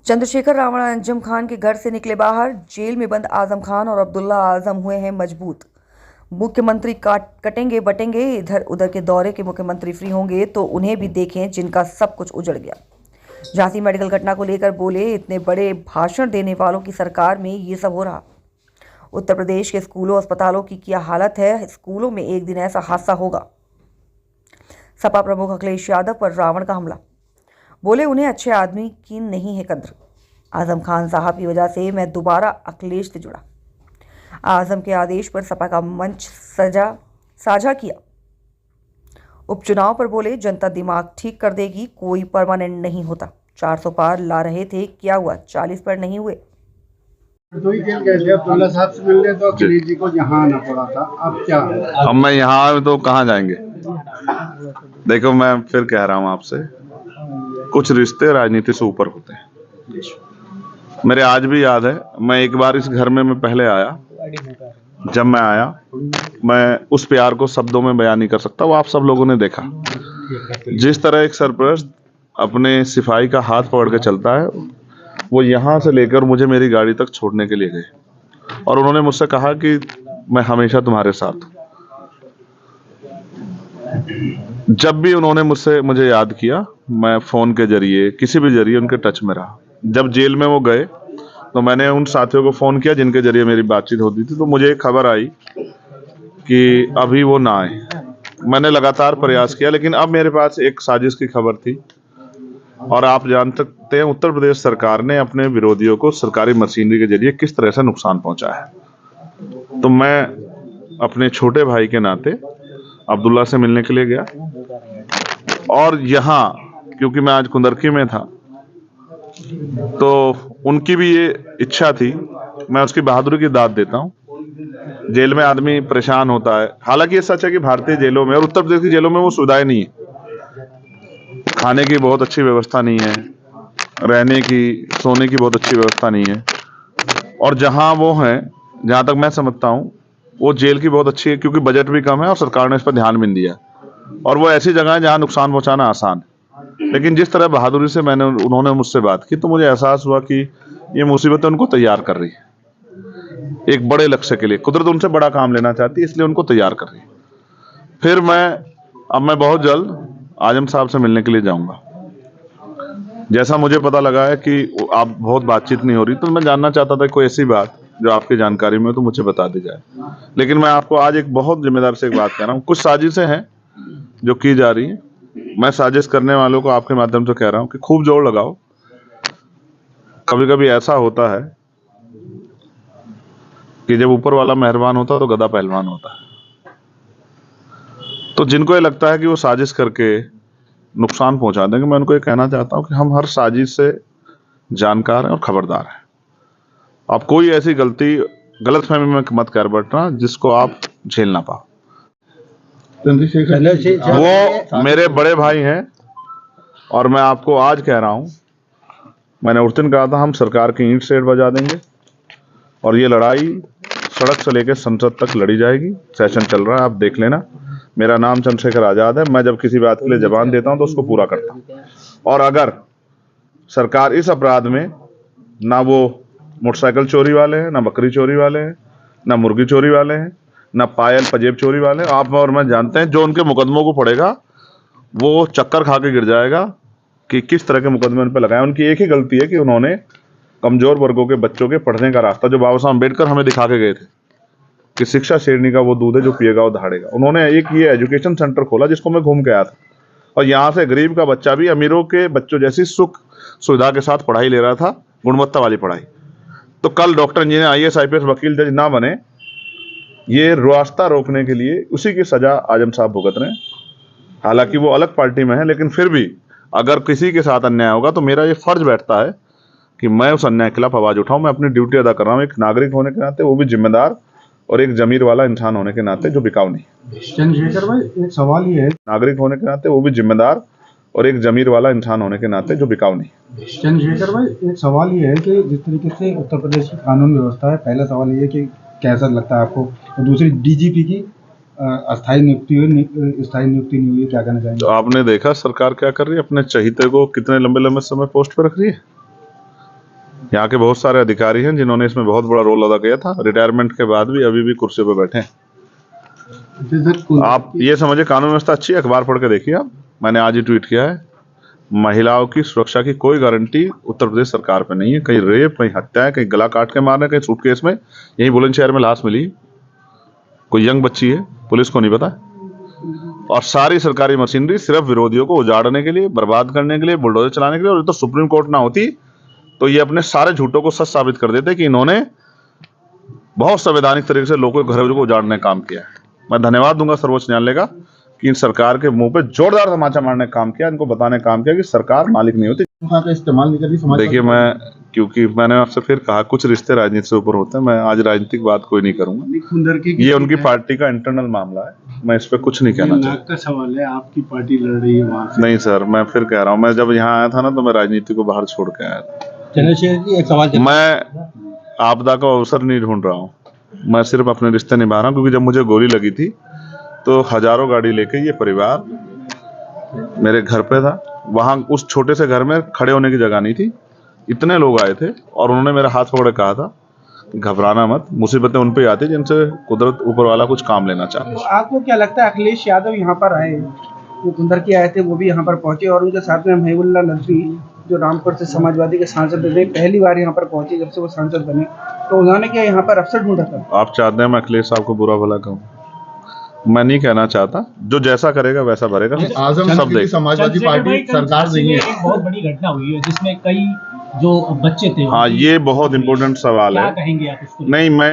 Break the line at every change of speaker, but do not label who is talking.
चंद्रशेखर रावण अंजुम खान के घर से निकले बाहर। जेल में बंद आजम खान और अब्दुल्ला आजम हुए हैं मजबूत। मुख्यमंत्री कटेंगे बटेंगे, इधर उधर के दौरे के मुख्यमंत्री फ्री होंगे तो उन्हें भी देखें जिनका सब कुछ उजड़ गया। झांसी मेडिकल घटना को लेकर बोले, इतने बड़े भाषण देने वालों की सरकार में ये सब हो रहा। उत्तर प्रदेश के स्कूलों अस्पतालों की क्या हालत है। स्कूलों में एक दिन ऐसा हादसा होगा। सपा प्रमुख अखिलेश यादव पर रावण का हमला। बोले, उन्हें अच्छे आदमी की नहीं है कद्र। आजम खान साहब की वजह से मैं दोबारा अखिलेश से जुड़ा। आजम के आदेश पर सपा का मंच साझा किया। उपचुनाव पर बोले, जनता दिमाग ठीक कर देगी, कोई परमानेंट नहीं होता। 400 पार ला रहे थे, क्या हुआ? 40 पर नहीं हुए।
तो ही खेल गए थे। अब्दुल्ला साहब से मिलने तो अखिलेश जी को यहाँ आना पड़ा था। अब क्या है?
अब मैं यहाँ तो कहाँ जाएंगे। देखो, मैं फिर कह रहा हूँ आपसे, कुछ रिश्ते राजनीति से ऊपर होते हैं। मेरे आज भी याद है, मैं एक बार इस घर में मैं पहले आया। जब मैं आया, मैं उस प्यार को शब्दों में बयान नहीं कर सकता, वो आप सब लोगों ने देखा। जिस तरह एक सरपरस्त अपने सिपाही का हाथ पकड़ के चलता है, वो यहाँ से लेकर मुझे मेरी गाड़ी तक छोड़ने के लिए गए और उन्होंने मुझसे कहा कि मैं हमेशा तुम्हारे साथ हूं। जब भी उन्होंने मुझे याद किया, मैं फोन के जरिए किसी भी जरिए उनके टच में रहा। जब जेल में वो गए तो मैंने उन साथियों को फोन किया जिनके जरिए मेरी बातचीत होती थी, तो मुझे एक खबर आई कि अभी वो ना आए। मैंने लगातार प्रयास किया, लेकिन अब मेरे पास एक साजिश की खबर थी और आप जान सकते हैं उत्तर प्रदेश सरकार ने अपने विरोधियों को सरकारी मशीनरी के जरिए किस तरह से नुकसान पहुंचाया है। तो मैं अपने छोटे भाई के नाते अब्दुल्ला से मिलने के लिए गया और यहाँ क्योंकि मैं आज कुंदरकी में था तो उनकी भी ये इच्छा थी, मैं उसकी बहादुरी की दाद देता हूँ। जेल में आदमी परेशान होता है। हालांकि ये सच है कि भारतीय जेलों में और उत्तर प्रदेश की जेलों में वो सुविधाएं नहीं है। खाने की बहुत अच्छी व्यवस्था नहीं है, रहने की, सोने की बहुत अच्छी व्यवस्था नहीं है। और जहां वो है, जहां तक मैं समझता हूं, वो जेल की बहुत अच्छी है क्योंकि बजट भी कम है और सरकार ने इस पर ध्यान भी नहीं दिया। और वो ऐसी जगह है जहां नुकसान पहुंचाना आसान है। लेकिन जिस तरह बहादुरी से उन्होंने मुझसे बात की तो मुझे एहसास हुआ कि ये मुसीबतें उनको तैयार कर रही है एक बड़े लक्ष्य के लिए। कुदरत उनसे बड़ा काम लेना चाहती है, इसलिए उनको तैयार कर रही है। फिर मैं बहुत जल्द आजम साहब से मिलने के लिए जाऊंगा। जैसा मुझे पता लगा है कि आप बहुत बातचीत नहीं हो रही, तो मैं जानना चाहता था कोई ऐसी बात जो आपकी जानकारी में हो तो मुझे बता दी जाए। लेकिन मैं आपको आज एक बहुत जिम्मेदार से एक बात कह रहा हूँ। कुछ साजिशें हैं जो की जा रही हैं। मैं साजिश करने वालों को आपके माध्यम से कह रहा हूँ कि खूब जोर लगाओ। कभी कभी ऐसा होता है कि जब ऊपर वाला मेहरबान होता है तो गधा पहलवान होता है। तो जिनको ये लगता है कि वो साजिश करके नुकसान पहुंचा देंगे, मैं उनको ये कहना चाहता हूं कि हम हर साजिश से जानकार हैं और खबरदार हैं। आप कोई ऐसी गलतफहमी में मत कर बैठना जिसको आप झेल ना पाओ। वो मेरे बड़े भाई हैं और मैं आपको आज कह रहा हूं, मैंने उस दिन कहा था हम सरकार की ईंट सेठ बजा देंगे और ये लड़ाई सड़क से लेकर संसद तक लड़ी जाएगी। सेशन चल रहा है, आप देख लेना। मेरा नाम चंद्रशेखर आजाद है। मैं जब किसी बात के लिए जबान देता हूं तो उसको पूरा करता हूं। और अगर सरकार इस अपराध में, ना वो मोटरसाइकिल चोरी वाले हैं, ना बकरी चोरी वाले हैं, ना मुर्गी चोरी वाले हैं, ना पायल पजेब चोरी वाले हैं, आप और मैं जानते हैं जो उनके मुकदमों को पड़ेगा वो चक्कर खा के गिर जाएगा कि किस तरह के मुकदमे उन पर लगाए। उनकी एक ही गलती है कि उन्होंने कमजोर वर्गों के बच्चों के पढ़ने का रास्ता जो बाबा साहब अम्बेडकर हमें दिखा के गए थे कि शिक्षा शेरनी का वो दूध है जो पिएगा वो दहाड़ेगा, उन्होंने एक ये एजुकेशन सेंटर खोला जिसको मैं घूम के आया था। और यहाँ से गरीब का बच्चा भी अमीरों के बच्चों जैसी सुख सुविधा के साथ पढ़ाई ले रहा था, गुणवत्ता वाली पढ़ाई। तो कल डॉक्टर इंजीनियर IAS IPS वकील जज ना बने, ये रास्ता रोकने के लिए उसी की सजा आजम साहब भुगत रहे हैं। हालांकि वो अलग पार्टी में है, लेकिन फिर भी अगर किसी के साथ अन्याय होगा तो मेरा ये फर्ज बैठता है कि मैं उस अन्याय के खिलाफ आवाज उठाऊं। मैं अपनी ड्यूटी अदा कर रहा हूं एक नागरिक होने के नाते, वो भी जिम्मेदार और एक जमीर वाला इंसान होने के नाते जो बिकाऊ नहीं।
चंद्रशेखर भाई, एक सवाल ये है,
नागरिक होने के नाते वो भी जिम्मेदार और एक जमीर वाला इंसान होने के नाते जो बिकाऊ नहीं।
चंद्रशेखर भाई, एक सवाल ये है कि जिस तरीके से उत्तर प्रदेश की कानून व्यवस्था है, पहला सवाल ये है कि कैसा लगता है आपको, और दूसरी DGP की अस्थायी नियुक्ति नहीं हुई, क्या कहना चाहेंगे?
तो आपने देखा सरकार क्या कर रही है, अपने चहीते को कितने लंबे लंबे समय पोस्ट पर रख रही है। यहाँ के बहुत सारे अधिकारी हैं जिन्होंने इसमें बहुत बड़ा रोल अदा किया था, रिटायरमेंट के बाद भी अभी भी कुर्सी पर बैठे हैं। आप ये समझे कानून व्यवस्था अच्छी है, अखबार पढ़ के देखिए आप। मैंने आज ही ट्वीट किया है, महिलाओं की सुरक्षा की कोई गारंटी उत्तर प्रदेश सरकार पे नहीं है। कहीं रेप, कहीं हत्या है, कहीं गला काट के मारना, कहीं सूटकेस में, यही बुलंदशहर में लाश मिली, कोई यंग बच्ची है, पुलिस को नहीं पता। और सारी सरकारी मशीनरी सिर्फ विरोधियों को उजाड़ने के लिए, बर्बाद करने के लिए, बुलडोजर चलाने के लिए। और तो सुप्रीम कोर्ट ना होती तो ये अपने सारे झूठों को सच साबित कर देते कि इन्होंने बहुत संवैधानिक तरीके से लोगों के घरों को उजाड़ने का काम किया है। मैं धन्यवाद दूंगा सर्वोच्च न्यायालय का कि इन सरकार के मुंह पे जोरदार तमाचा मारने का काम किया, इनको बताने का काम किया कि सरकार मालिक नहीं होती।
का इस्तेमाल नहीं कर रही समाज।
देखिए, मैं क्योंकि मैंने आपसे फिर कहा कुछ रिश्ते राजनीति से ऊपर होते हैं, मैं आज राजनीतिक बात कोई नहीं करूंगा। ये उनकी पार्टी का इंटरनल मामला है, मैं इस पे कुछ नहीं कहना चाहता।
का सवाल है, आपकी पार्टी लड़ रही है वहाँ से।
नहीं सर, मैं फिर कह रहा हूँ, मैं जब यहाँ आया था ना तो मैं राजनीति को बाहर छोड़ के आया था।
चंद्रशेखर जी, एक सवाल
मैं आपदा का अवसर नहीं ढूंढ रहा हूँ, मैं सिर्फ अपने रिश्ते निभा रहा हूँ। क्योंकि जब मुझे गोली लगी थी तो हजारों गाड़ी लेके ये परिवार मेरे घर पे था। वहां उस छोटे से घर में खड़े होने की जगह नहीं थी, इतने लोग आए थे और उन्होंने मेरा हाथ पकड़ कहा था घबराना मत, मुसीबतें उन पे आती जिनसे कुदरत ऊपर वाला कुछ काम लेना चाहता है।
तो आपको क्या लगता है, अखिलेश यादव यहाँ पर आए, वो कुंदर के आए थे, वो भी यहाँ पर पहुंचे और उनके साथ में महिबुल्लाह नकवी जो रामपुर से समाजवादी के सांसद थे, पहली बार यहाँ पर पहुंचे जब से वो सांसद बने, तो उन्होंने क्या यहाँ पर अवसर ढूंढा था? आप
चाहते हैं मैं अखिलेश साहब को बुरा भला कहूँ? मैं नहीं कहना चाहता, जो जैसा करेगा वैसा भरेगा।
आजम
सब देख,
समाजवादी पार्टी सरकार नहीं है।
एक बहुत बड़ी घटना हुई है जिसमें कई जो बच्चे थे,
हाँ ये बहुत इंपॉर्टेंट सवाल
क्या
है।
कहेंगे आप उसको?
नहीं, मैं